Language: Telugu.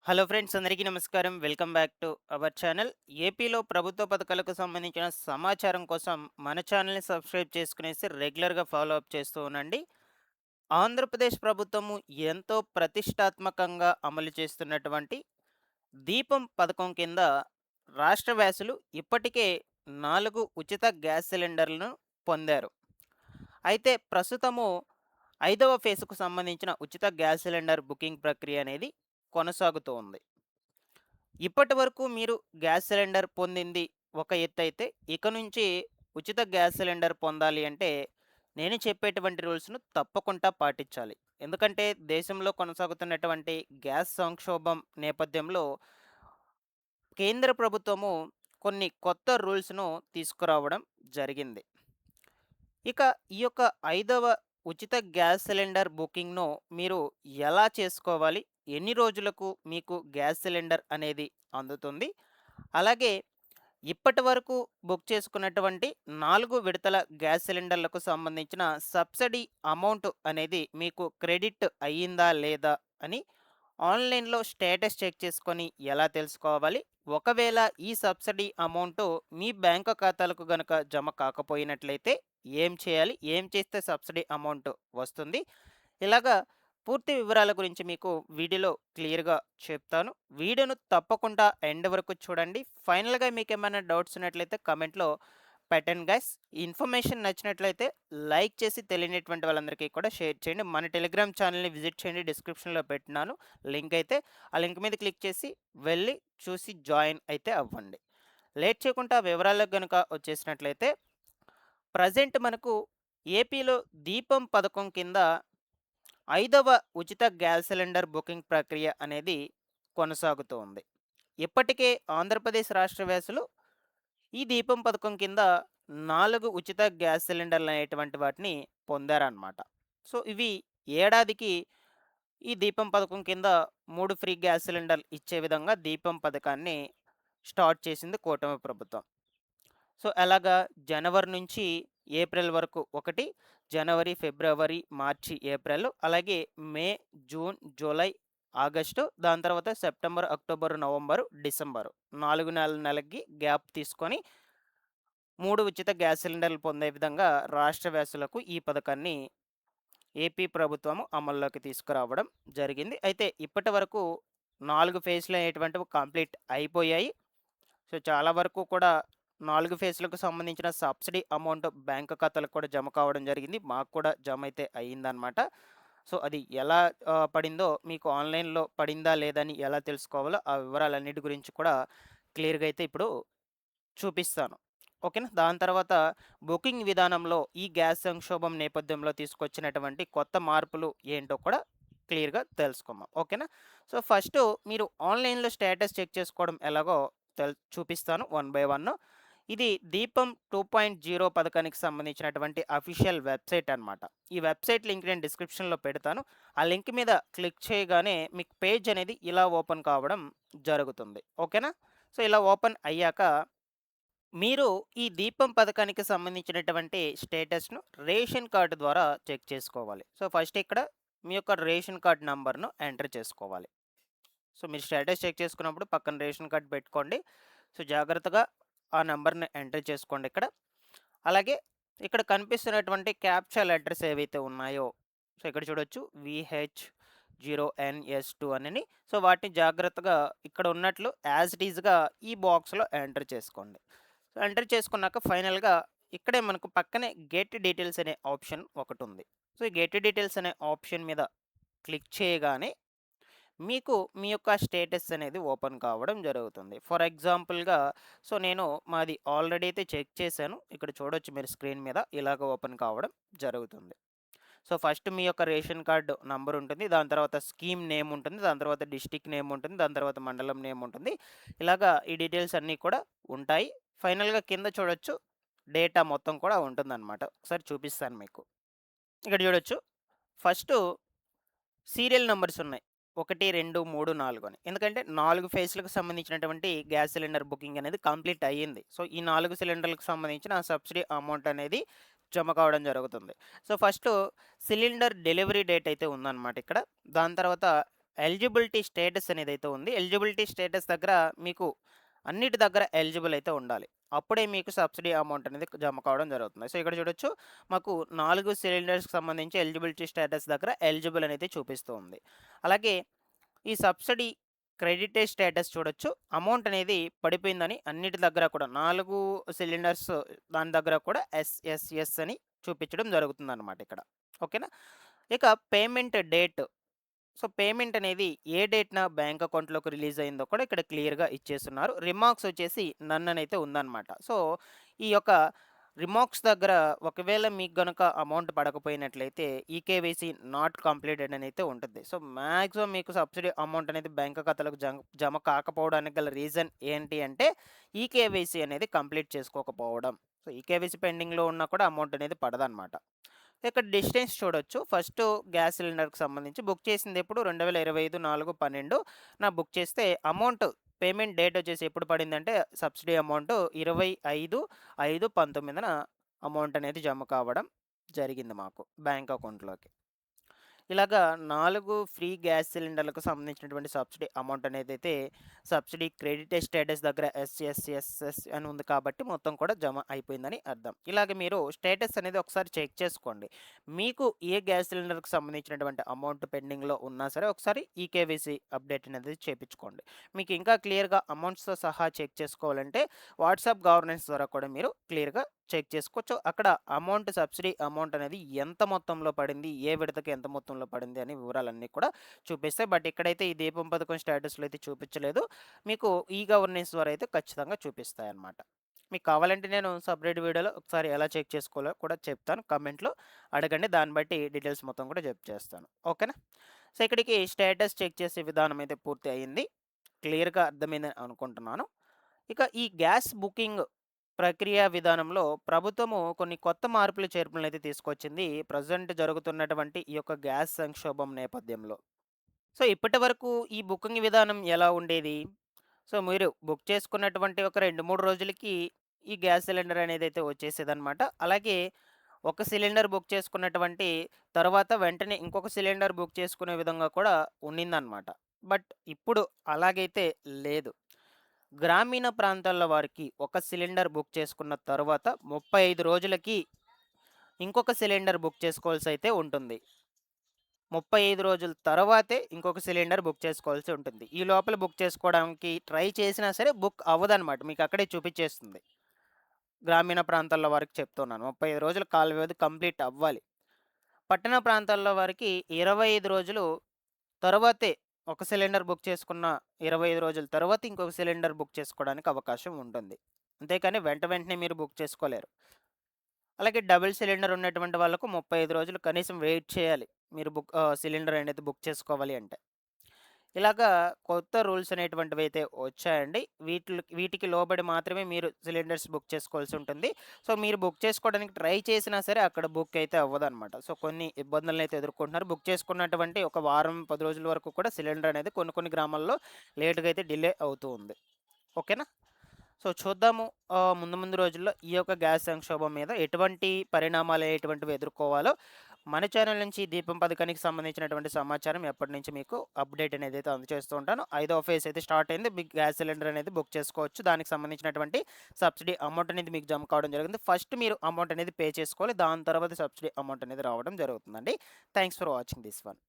హలో ఫ్రెండ్స్, అందరికీ నమస్కారం. Welcome back to our channel. ఏపీలో ప్రభుత్వ పథకాలకు సంబంధించిన సమాచారం కోసం మన ఛానల్ని సబ్స్క్రైబ్ చేసుకునేసి రెగ్యులర్గా ఫాలో అప్ చేస్తూ ఉండండి. ఆంధ్రప్రదేశ్ ప్రభుత్వము ఎంతో ప్రతిష్టాత్మకంగా అమలు చేస్తున్నటువంటి దీపం పథకం కింద రాష్ట్ర వాసులు ఇప్పటికే 4 ఉచిత గ్యాస్ సిలిండర్లను పొందారు. అయితే ప్రస్తుతము ఐదవ ఫేజ్‌కు సంబంధించిన ఉచిత గ్యాస్ సిలిండర్ బుకింగ్ ప్రక్రియ అనేది కొనసాగుతూ ఉంది. ఇప్పటివరకు మీరు గ్యాస్ సిలిండర్ పొందింది ఒక ఎత్తైతే, ఇక నుంచి ఉచిత గ్యాస్ సిలిండర్ పొందాలి అంటే, నేను చెప్పేటువంటి రూల్స్‌ను తప్పకుండా పాటించాలి. ఎందుకంటే, దేశంలో కొనసాగుతున్నటువంటి గ్యాస్ సంక్షోభం నేపథ్యంలో కేంద్ర ప్రభుత్వము కొన్ని కొత్త రూల్స్‌ను తీసుకురావడం జరిగింది. ఇక ఈ యొక్క ఐదవ ఉచిత గ్యాస్ సిలిండర్ బుకింగ్‌ను మీరు ఎలా చేసుకోవాలి? ఎన్ని రోజులకు మీకు గ్యాస్ సిలిండర్ అనేది అందుతుంది? అలాగే ఇప్పటివరకు బుక్ చేసుకున్నటువంటి 4 విడతల గ్యాస్ సిలిండర్లకు సంబంధించిన సబ్సిడీ అమౌంట్ అనేది మీకు క్రెడిట్ అయ్యిందా? లేదా? అని ఆన్‌లైన్‌లో స్టేటస్ చెక్ చేసుకొని ఎలా తెలుసుకోవాలి? ఒకవేళ ఈ సబ్సిడీ అమౌంటు మీ బ్యాంకు ఖాతాలకు గనక జమ కాకపోయినట్లయితే ఏం చేయాలి? ఏం చేస్తే సబ్సిడీ అమౌంట్ వస్తుంది? ఇలాగా పూర్తి వివరాల గురించి మీకు వీడియోలో క్లియర్‌గా చెప్తాను. వీడియోను తప్పకుండా ఎండ్ వరకు చూడండి. ఫైనల్‌గా మీకేమైనా డౌట్స్ ఉన్నట్లయితే కామెంట్‌లో పెట్టండి గైస్. ఈ ఇన్ఫర్మేషన్ నచ్చినట్లయితే లైక్ చేసి తెలియనటువంటి వాళ్ళందరికీ కూడా షేర్ చేయండి. మన టెలిగ్రామ్ ఛానల్‌ని విజిట్ చేయండి. డిస్క్రిప్షన్‌లో పెట్టినాను లింక్ అయితే. ఆ లింక్ మీద క్లిక్ చేసి వెళ్ళి చూసి జాయిన్ అయితే అవ్వండి. లేట్ చేయకుండా వివరాలకు గనుక వచ్చేసినట్లయితే ప్రెజెంట్ మనకు ఏపీలో దీపం పథకం కింద ఐదవ ఉచిత గ్యాస్ సిలిండర్ బుకింగ్ ప్రక్రియ అనేది కొనసాగుతూ ఉంది. ఇప్పటికే ఆంధ్రప్రదేశ్ రాష్ట్ర వాసులు ఈ దీపం పథకం కింద 4 ఉచిత గ్యాస్ సిలిండర్లు అనేటువంటి వాటిని పొందారనమాట. సో, ఇవి ఏడాదికి ఈ దీపం పథకం కింద 3 ఫ్రీ గ్యాస్ సిలిండర్లు ఇచ్చే విధంగా దీపం పథకాన్ని స్టార్ట్ చేసింది కూటమి ప్రభుత్వం. సో, అలాగా జనవరి నుంచి ఏప్రిల్ వరకు ఒకటి, జనవరి, ఫిబ్రవరి, మార్చి, ఏప్రిల్ అలాగే మే, జూన్, జూలై, ఆగస్టు దాని తర్వాత సెప్టెంబర్, అక్టోబర్, నవంబరు, డిసెంబరు 4 నెలలకి గ్యాప్ తీసుకొని 3 ఉచిత గ్యాస్ సిలిండర్లు పొందే విధంగా రాష్ట్ర వాసులకు ఈ పథకాన్ని ఏపీ ప్రభుత్వం అమల్లోకి తీసుకురావడం జరిగింది. అయితే ఇప్పటివరకు 4 ఫేజ్‌లు అనేటువంటివి కంప్లీట్ అయిపోయాయి. సో, చాలా వరకు కూడా 4 ఫేజ్‌లకు సంబంధించిన సబ్సిడీ అమౌంట్ బ్యాంక్ ఖాతాలకు కూడా జమ కావడం జరిగింది. మాకు కూడా జమ అయితే అయిందనమాట. సో, అది ఎలా పడిందో మీకు ఆన్‌లైన్‌లో పడిందా లేదా అని ఎలా తెలుసుకోవాలో ఆ వివరాలన్నిటి గురించి కూడా క్లియర్‌గా అయితే ఇప్పుడు చూపిస్తాను. ఓకేనా. దాని తర్వాత బుకింగ్ విధానంలో ఈ గ్యాస్ సంక్షోభం నేపథ్యంలో తీసుకొచ్చినటువంటి కొత్త మార్పులు ఏంటో కూడా క్లియర్‌గా తెలుసుకుందాం. ఓకేనా. సో, ఫస్టు మీరు ఆన్‌లైన్‌లో స్టేటస్ చెక్ చేసుకోవడం ఎలాగో చూపిస్తాను వన్ బై వన్. ఇది దీపం 2.0 పథకానికి సంబంధించినటువంటి అఫీషియల్ వెబ్‌సైట్ అనమాట. ఈ వెబ్‌సైట్ లింక్ నేను డిస్క్రిప్షన్‌లో పెడతాను. ఆ లింక్ మీద క్లిక్ చేయగానే మీకు పేజ్ అనేది ఇలా ఓపెన్ కావడం జరుగుతుంది. ఓకేనా. సో, ఇలా ఓపెన్ అయ్యాక మీరు ఈ దీపం పథకానికి సంబంధించినటువంటి స్టేటస్‌ను రేషన్ కార్డ్ ద్వారా చెక్ చేసుకోవాలి. సో, ఫస్ట్ ఇక్కడ మీ యొక్క రేషన్ కార్డ్ నంబర్‌ను ఎంటర్ చేసుకోవాలి. సో, మీరు స్టేటస్ చెక్ చేసుకున్నప్పుడు పక్కన రేషన్ కార్డ్ పెట్టుకోండి. సో, జాగ్రత్తగా ఆ నంబర్‌ని ఎంటర్ చేసుకోండి ఇక్కడ. అలాగే ఇక్కడ కనిపిస్తున్నటువంటి క్యాప్చా లెటర్స్ ఏవైతే ఉన్నాయో, సో, ఇక్కడ చూడొచ్చు VH0NS2 అనని. సో, వాటిని జాగ్రత్తగా ఇక్కడ ఉన్నట్లు యాజ్ ఇట్ ఈస్‌గా ఈ బాక్స్‌లో ఎంటర్ చేసుకోండి. సో, ఎంటర్ చేసుకున్నాక ఫైనల్‌గా ఇక్కడే మనకు పక్కనే గెట్ డీటెయిల్స్ అనే ఆప్షన్ ఒకటుంది. సో, ఈ గెట్ డీటెయిల్స్ అనే ఆప్షన్ మీద క్లిక్ చేయగానే మీకు మీ యొక్క స్టేటస్ అనేది ఓపెన్ కావడం జరుగుతుంది. ఫర్ ఎగ్జాంపుల్‌గా సో, నేను మాది ఆల్రెడీ అయితే చెక్ చేశాను. ఇక్కడ చూడొచ్చు మీరు స్క్రీన్ మీద ఇలాగ ఓపెన్ కావడం జరుగుతుంది. సో, ఫస్ట్ మీ యొక్క రేషన్ కార్డ్ నంబర్ ఉంటుంది. దాని తర్వాత స్కీమ్ నేమ్ ఉంటుంది. దాని తర్వాత డిస్ట్రిక్ట్ నేమ్ ఉంటుంది. దాని తర్వాత మండలం నేమ్ ఉంటుంది. ఇలాగా ఈ డీటెయిల్స్ అన్నీ కూడా ఉంటాయి. ఫైనల్‌గా కింద చూడొచ్చు డేటా మొత్తం కూడా ఉంటుందన్నమాట. ఒకసారి చూపిస్తాను మీకు. ఇక్కడ చూడొచ్చు ఫస్టు సీరియల్ నంబర్స్ ఉన్నాయి. 1, 2, 3, 4 అని. ఎందుకంటే 4 ఫేజ్‌లకు సంబంధించినటువంటి గ్యాస్ సిలిండర్ బుకింగ్ అనేది కంప్లీట్ అయ్యింది. సో, ఈ 4 సిలిండర్‌లకు సంబంధించిన సబ్సిడీ అమౌంట్ అనేది జమ కావడం జరుగుతుంది. So, first cylinder delivery date అయితే ఉందన్నమాట ఇక్కడ. దాని తర్వాత ఎలిజిబిలిటీ స్టేటస్ అనేదైతే ఉంది. ఎలిజిబిలిటీ స్టేటస్ దగ్గర మీకు అన్నిటి దగ్గర ఎలిజిబుల్ అయితే ఉండాలి. అప్పుడే మీకు సబ్సిడీ అమౌంట్ అనేది జమ కావడం జరుగుతుంది. సో, ఇక్కడ చూడొచ్చు మాకు 4 సిలిండర్స్‌కి సంబంధించి ఎలిజిబిలిటీ స్టేటస్ దగ్గర ఎలిజిబుల్ అనేది చూపిస్తూ ఉంది. అలాగే ఈ సబ్సిడీ క్రెడిటెడ్ స్టేటస్ చూడొచ్చు. అమౌంట్ అనేది పడిపోయిందని అన్నిటి దగ్గర కూడా 4 సిలిండర్స్ దాని దగ్గర కూడా ఎస్ఎస్ఎస్ అని చూపించడం జరుగుతుందన్నమాట ఇక్కడ. ఓకేనా? ఇక పేమెంట్ డేట్. సో, పేమెంట్ అనేది ఏ డేట్‌న బ్యాంక్ అకౌంట్‌లోకి రిలీజ్ అయిందో కూడా ఇక్కడ క్లియర్‌గా ఇచ్చేస్తున్నారు. రిమార్క్స్ వచ్చేసి నన్ అనైతే ఉందన్నమాట. సో, ఈ యొక్క రిమార్క్స్ దగ్గర ఒకవేళ మీకు గనుక అమౌంట్ పడకపోయినట్లయితే ఈకేవైసీ నాట్ కంప్లీటెడ్ అని అయితే ఉంటుంది. సో, మాక్సిమం మీకు సబ్సిడీ అమౌంట్ అనేది బ్యాంక్ ఖాతాలకు జమ కాకపోవడానికి గల రీజన్ ఏంటి అంటే ఈకేవైసీ అనేది కంప్లీట్ చేసుకోకపోవడం. సో, ఈకేవైసీ పెండింగ్‌లో ఉన్నా కూడా అమౌంట్ అనేది పడదన్నమాట. ఇక్కడ డిస్టెన్స్ చూడొచ్చు. ఫస్ట్ గ్యాస్ సిలిండర్‌కి సంబంధించి బుక్ చేసింది ఎప్పుడు 2025 4/12 బుక్ చేస్తే అమౌంట్ పేమెంట్ డేట్ వచ్చేసి ఎప్పుడు పడిందంటే సబ్సిడీ అమౌంట్ 25/5/19 అమౌంట్ అనేది జమ కావడం జరిగింది మాకు బ్యాంక్ అకౌంట్‌లోకి. ఇలాగా 4 ఫ్రీ గ్యాస్ సిలిండర్లకు సంబంధించినటువంటి సబ్సిడీ అమౌంట్ అనేదైతే సబ్సిడీ క్రెడిటెడ్ స్టేటస్ దగ్గర ఎస్ఎస్ఎస్ఎస్ అని ఉంది కాబట్టి మొత్తం కూడా జమ అయిపోయిందని అర్థం. ఇలాగ మీరు స్టేటస్ అనేది ఒకసారి చెక్ చేసుకోండి. మీకు ఏ గ్యాస్ సిలిండర్‌కి సంబంధించినటువంటి అమౌంట్ పెండింగ్‌లో ఉన్నా సరే ఒకసారి ఈకేవైసీ అప్డేట్ అనేది చేపించుకోండి. మీకు ఇంకా క్లియర్‌గా అమౌంట్స్‌తో సహా చెక్ చేసుకోవాలంటే వాట్సాప్ గవర్నెన్స్ ద్వారా కూడా మీరు క్లియర్‌గా చెక్ చేసుకోవచ్చు. అక్కడ అమౌంట్ సబ్సిడీ అమౌంట్ అనేది ఎంత మొత్తంలో పడింది, ఏ విడతకి ఎంత మొత్తంలో పడింది అనే వివరాలన్నీ కూడా చూపిస్తాయి. బట్ ఇక్కడైతే ఈ దీపం పథకం స్టేటస్‌లో అయితే చూపించలేదు. మీకు ఈ గవర్నెన్స్ ద్వారా అయితే ఖచ్చితంగా చూపిస్తాయన్నమాట. మీకు కావాలంటే నేను సెపరేట్ వీడియోలో ఒకసారి ఎలా చెక్ చేసుకోవాలో కూడా చెప్తాను. కామెంట్‌లో అడగండి. దాన్ని బట్టి డీటెయిల్స్ మొత్తం కూడా చేస్తాను. ఓకేనా? సో, ఇక్కడికి స్టేటస్ చెక్ చేసే విధానం అయితే పూర్తి అయింది. క్లియర్‌గా అర్థమైందని అనుకుంటున్నాను. ఇక ఈ గ్యాస్ బుకింగ్ ప్రక్రియ విధానంలో ప్రభుత్వము కొన్ని కొత్త మార్పులు చేర్పులనైతే తీసుకొచ్చింది. ప్రెజెంట్ జరుగుతున్నటువంటి ఈ యొక్క గ్యాస్ సంక్షోభం నేపథ్యంలో. సో, ఇప్పటివరకు ఈ బుకింగ్ విధానం ఎలా ఉండేది? సో, మీరు బుక్ చేసుకున్నటువంటి ఒక 2, 3 రోజులకి ఈ గ్యాస్ సిలిండర్ అనేదైతే వచ్చేసేదనమాట. అలాగే ఒక సిలిండర్ బుక్ చేసుకున్నటువంటి తర్వాత వెంటనే ఇంకొక సిలిండర్ బుక్ చేసుకునే విధంగా కూడా ఉండిందనమాట. బట్ ఇప్పుడు అలాగైతే లేదు. గ్రామీణ ప్రాంతాల వారికి ఒక సిలిండర్ బుక్ చేసుకున్న తరువాత 35 రోజులకి ఇంకొక సిలిండర్ బుక్ చేసుకోవాల్సయితే ఉంటుంది. 35 రోజుల తర్వాతే ఇంకొక సిలిండర్ బుక్ చేసుకోవాల్సి ఉంటుంది. ఈ లోపల బుక్ చేసుకోవడానికి ట్రై చేసినా సరే బుక్ అవ్వదనమాట. మీకు అక్కడే చూపిచ్చేస్తుంది. గ్రామీణ ప్రాంతాల వారికి చెప్తున్నాను. 35 రోజుల కాల వ్యవధి కంప్లీట్ అవ్వాలి. పట్టణ ప్రాంతాల్లో వారికి 25 రోజులు తరువాతే ఒక సిలిండర్ బుక్ చేసుకున్న 25 రోజుల తర్వాత ఇంకొక సిలిండర్ బుక్ చేసుకోవడానికి అవకాశం ఉంటుంది. అంతేకాని వెంటనే మీరు బుక్ చేసుకోలేరు. అలాగే డబుల్ సిలిండర్ ఉన్నటువంటి వాళ్ళకు 35 రోజులు కనీసం వెయిట్ చేయాలి. మీరు సిలిండర్ అనేది బుక్ చేసుకోవాలి అంటే. ఇలాగా కొత్త రూల్స్ అనేటువంటివైతే వచ్చాయండి. వీటికి లోబడి మాత్రమే మీరు సిలిండర్స్ బుక్ చేసుకోవాల్సి ఉంటుంది. సో, మీరు బుక్ చేసుకోవడానికి ట్రై చేసినా సరే అక్కడ బుక్ అయితే అవ్వదనమాట. సో, కొన్ని ఇబ్బందులనైతే ఎదుర్కొంటున్నారు. బుక్ చేసుకున్నటువంటి ఒక వారం, 10 రోజుల వరకు కూడా సిలిండర్ అనేది కొన్ని కొన్ని గ్రామాల్లో లేట్‌గా అయితే డిలే అవుతూ ఉంది. ఓకేనా? సో, చూద్దాము ముందు ముందు రోజుల్లో ఈ యొక్క గ్యాస్ సంక్షోభం మీద ఎటువంటి పరిణామాలు ఎటువంటివి ఎదుర్కోవాలో మన ఛానల్ నుంచి దీపం పథకానికి సంబంధించినటువంటి సమాచారం ఎప్పటినుంచి మీకు అప్డేట్ అనేది అయితే అందజేస్తూ ఉంటాను. 5వ ఫేజ్ అయితే స్టార్ట్ అయింది. మీకు గ్యాస్ సిలిండర్ అనేది బుక్ చేసుకోవచ్చు. దానికి సంబంధించినటువంటి సబ్సిడీ అమౌంట్ అనేది మీకు జమ కావడం జరిగింది. ఫస్ట్ మీరు అమౌంట్ అనేది పే చేసుకోవాలి. దాని తర్వాత సబ్సిడీ అమౌంట్ అనేది రావడం జరుగుతుందండి. Thanks for watching this one.